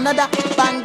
another banger.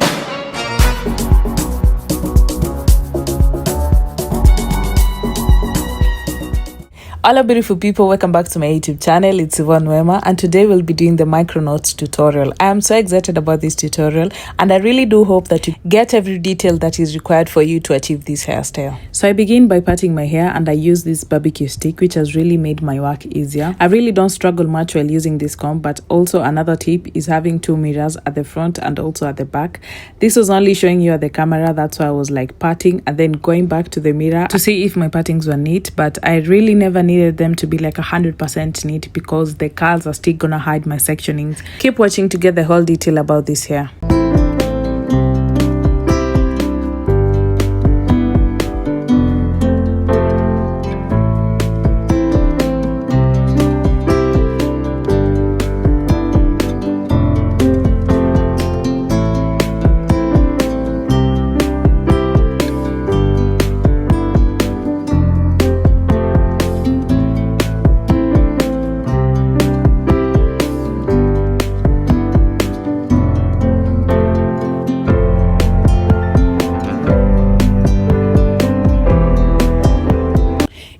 Hello beautiful people, welcome back to my YouTube channel. It's Yvonne Wema, and today we'll be doing the Micronauts tutorial. I am so excited about this tutorial, and I really do hope that you get every detail that is required for you to achieve this hairstyle. So I begin by parting my hair, and I use this barbecue stick, which has really made my work easier. I really don't struggle much while using this comb, but also another tip is having two mirrors at the front and also at the back. This was only showing you at the camera, that's why I was like parting and then going back to the mirror to see if my partings were neat, but I really never needed them to be like 100% neat because the curls are still gonna hide my sectionings. Keep watching to get the whole detail about this hair.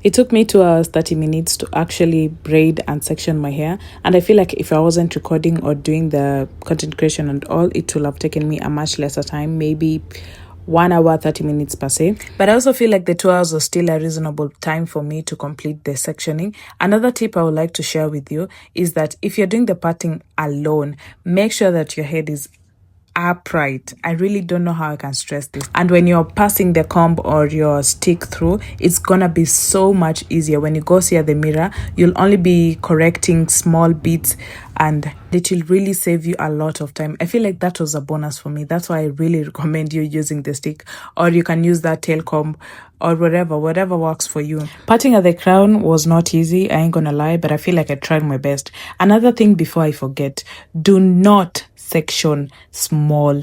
It took me 2 hours 30 minutes to actually braid and section my hair, and I feel like if I wasn't recording or doing the content creation and all, it would have taken me a much lesser time, maybe 1 hour 30 minutes per se. But I also feel like the 2 hours was still a reasonable time for me to complete the sectioning. Another tip I would like to share with you is that if you're doing the parting alone, make sure that your head is upright. I really don't know how I can stress this. And when you're passing the comb or your stick through, it's gonna be so much easier. When you go see at the mirror, you'll only be correcting small bits, and it will really save you a lot of time. I feel like that was a bonus for me. That's why I really recommend you using the stick, or you can use that tail comb or whatever works for you. Parting at the crown was not easy, I ain't gonna lie, but I feel like I tried my best. Another thing before I forget, do not section small.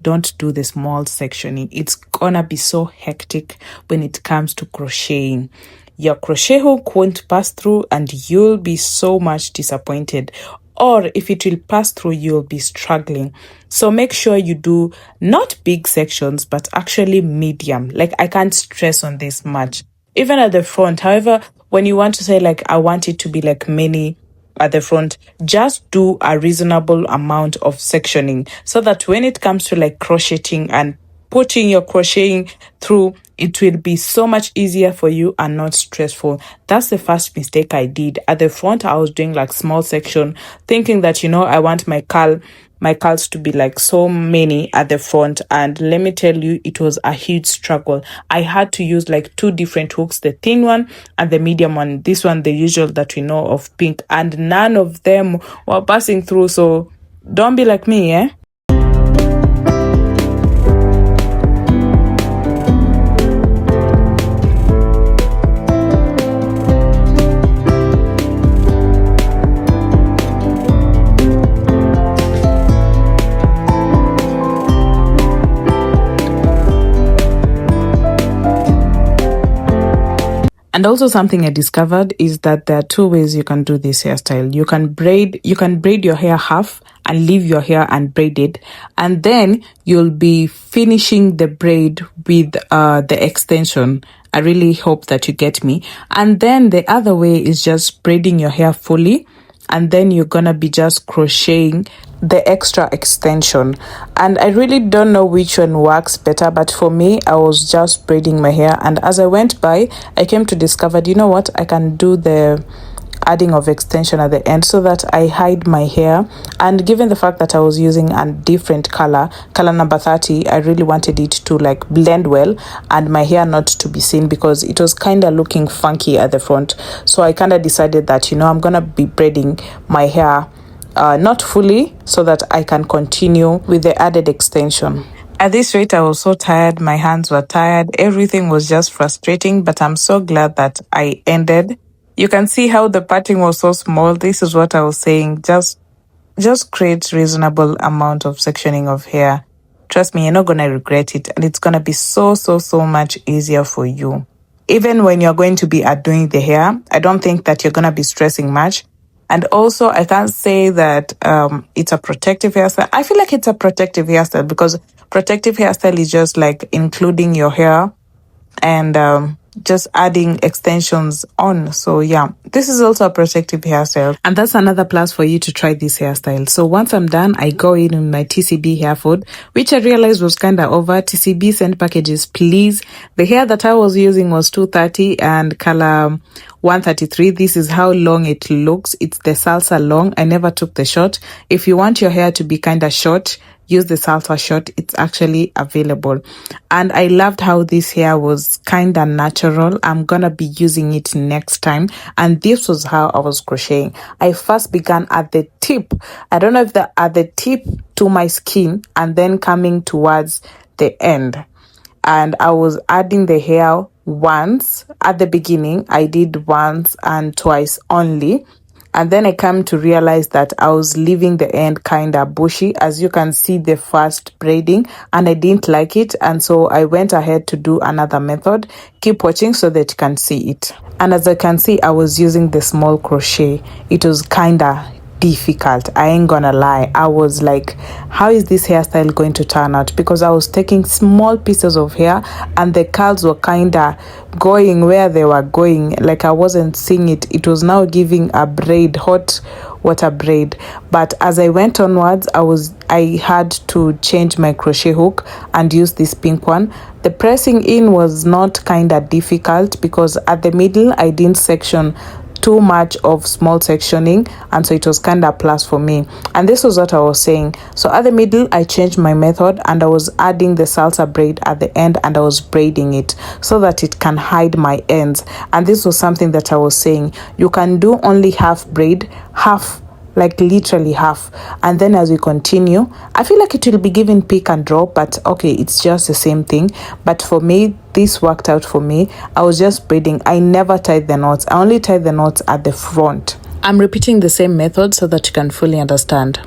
Don't do the small sectioning. It's gonna be so hectic when it comes to crocheting. Your crochet hook won't pass through and you'll be so much disappointed, or if it will pass through, you'll be struggling. So make sure you do not big sections, but actually medium. Like, I can't stress on this much. Even at the front, however, when you want to say like I want it to be like many at the front, just do a reasonable amount of sectioning so that when it comes to like crocheting and putting your crocheting through, it will be so much easier for you and not stressful. That's the first mistake I did. At the front, I was doing like small section, thinking that, you know, I want my curls to be like so many at the front, and let me tell you, it was a huge struggle. I had to use like two different hooks, the thin one and the medium one. This one, the usual that we know of, pink, and none of them were passing through. So don't be like me, eh? And also something I discovered is that there are two ways you can do this hairstyle. You can braid your hair half and leave your hair unbraided, and then you'll be finishing the braid with the extension. I really hope that you get me. And then the other way is just braiding your hair fully, and then you're gonna be just crocheting the extra extension. And I really don't know which one works better, but for me, I was just braiding my hair, and as I went by, I came to discover, you know what, I can do the adding of extension at the end so that I hide my hair. And given the fact that I was using a different color number 30, I really wanted it to like blend well and my hair not to be seen because it was kind of looking funky at the front. So I kind of decided that, you know, I'm gonna be braiding my hair not fully so that I can continue with the added extension. At this rate, I was so tired, my hands were tired, everything was just frustrating, but I'm so glad that I ended. You can see how the parting was so small. This is what I was saying, just create reasonable amount of sectioning of hair. Trust me, you're not gonna regret it, and it's gonna be so much easier for you. Even when you're going to be doing the hair, I don't think that you're gonna be stressing much. And also, I can't say that it's a protective hairstyle. I feel like it's a protective hairstyle because protective hairstyle is just like including your hair and just adding extensions on. So yeah, this is also a protective hairstyle, and that's another plus for you to try this hairstyle. So once I'm done, I go in with my TCB hair food, which I realized was kind of over. TCB send packages, please. The hair that I was using was 230 and color 133. This is how long it looks. It's the salsa long. I never took the short. If you want your hair to be kind of short, use the salsa short. It's actually available. And I loved how this hair was kind of natural. I'm gonna be using it next time. And this was how I was crocheting. I first began at the tip. I don't know if at the tip to my skin and then coming towards the end. And I was adding the hair once. At the beginning, I did once and twice only. And then I come to realize that I was leaving the end kind of bushy, as you can see the first braiding, and I didn't like it. And so I went ahead to do another method. Keep watching so that you can see it. And as I can see, I was using the small crochet. It was kind of difficult. I ain't gonna lie. I was like, how is this hairstyle going to turn out? Because I was taking small pieces of hair and the curls were kind of going where they were going. Like I wasn't seeing it. It was now giving a braid, hot water braid. But as I went onwards, I had to change my crochet hook and use this pink one. The pressing in was not kind of difficult because at the middle I didn't section too much of small sectioning, and so it was kind of plus for me. And this was what I was saying. So at the middle I changed my method and I was adding the salsa braid at the end and I was braiding it so that it can hide my ends. And this was something that I was saying, you can do only half braid, half, like literally half, and then as we continue, I feel like it will be given pick and drop, but okay, it's just the same thing. But for me, this worked out for me. I was just braiding. I never tied the knots. I only tied the knots at the front. I'm repeating the same method so that you can fully understand.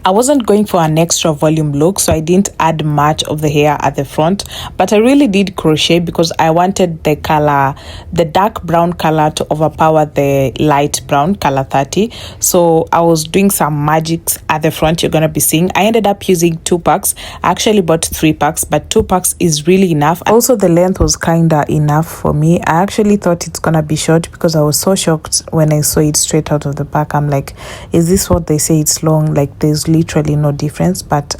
I wasn't going for an extra volume look, so I didn't add much of the hair at the front, but I really did crochet because I wanted the color, the dark brown color, to overpower the light brown color 30. So I was doing some magics at the front. You're gonna be seeing I ended up using 2 packs. I actually bought 3 packs, but 2 packs is really enough. Also, the length was kinda enough for me. I actually thought it's gonna be short because I was so shocked when I saw it straight out of the pack. I'm like, is this what they say it's long? Like, there's literally no difference, but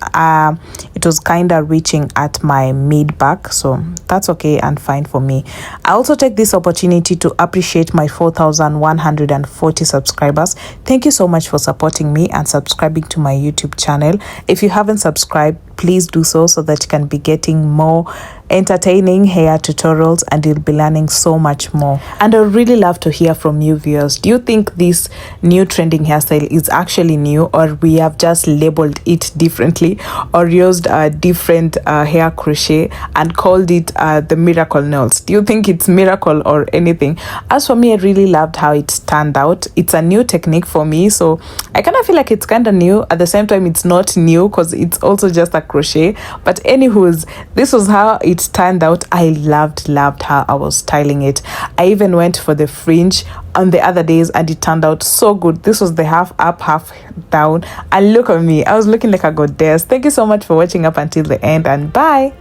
it was kind of reaching at my mid back, so that's okay and fine for me. I also take this opportunity to appreciate my 4,140 subscribers. Thank you so much for supporting me and subscribing to my YouTube channel. If you haven't subscribed, please do so that you can be getting more entertaining hair tutorials and you'll be learning so much more. And I would really love to hear from you viewers. Do you think this new trending hairstyle is actually new, or we have just labeled it differently or used a different hair crochet and called it the miracle nails? Do you think it's miracle or anything? As for me, I really loved how it turned out. It's a new technique for me, so I kind of feel like it's kind of new. At the same time, it's not new because it's also just a crochet. But anywho's, this was how it turned out. I loved how I was styling it. I even went for the fringe on the other days and it turned out so good. This was the half up, half down, and look at me, I was looking like a goddess. Thank you so much for watching up until the end, and bye.